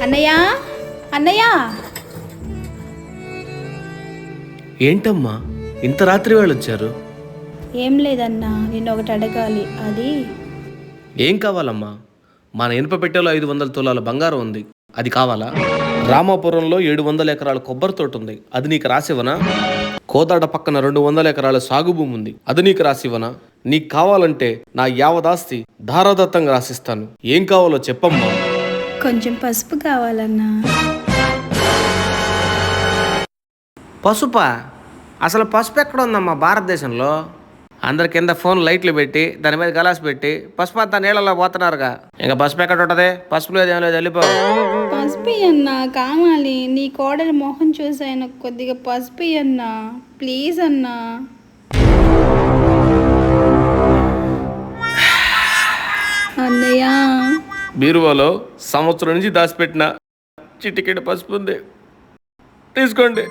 అన్నయ్య అన్నయ్య ఏంటమ్మా ఇంత రాత్రి వాళ్ళు వచ్చారు? ఏం లేదన్నా, నిన్ను ఒకటి అడగాలి. అది ఏం కావాలమ్మా? మన ఇనుప పెట్టెలో 500 తులాల బంగారం ఉంది, అది కావాలా? రామాపురంలో 700 ఎకరాల కొబ్బరి తోట ఉంది, అది నీకు రాసివ్వనా? కోదాడ పక్కన 200 ఎకరాల సాగు భూమి ఉంది, అది నీకు రాసివ్వనా? నీకు కావాలంటే నా యావదాస్తి ధారాదత్తంగా రాసిస్తాను. ఏం కావాలో చెప్పమ్మా. కొంచెం పసుపు కావాలన్నా. పసుపా? అసలు పసుపు ఎక్కడ ఉందమ్మా భారతదేశంలో? అందరి కింద ఫోన్ లైట్లు పెట్టి దాని మీద గలాస్ పెట్టి పసుపు అంతా నీళ్ళలో పోతున్నారుగా. ఇంకా పసుపు ఎక్కడ ఉంటది? పసుపు లేదు, ఏం లేదు, వెళ్ళిపో. పసుపు అన్నా కావాలి. నీ కోడలి మొహం చూసి ఆయన కొద్దిగా పసుపు అన్నా, ప్లీజ్ అన్నా. అన్నయ్య బీరువాలో సంవత్సరం నుంచి దాచిపెట్టిన చిటికెడు పసుపు ఉంది, తీసుకోండి.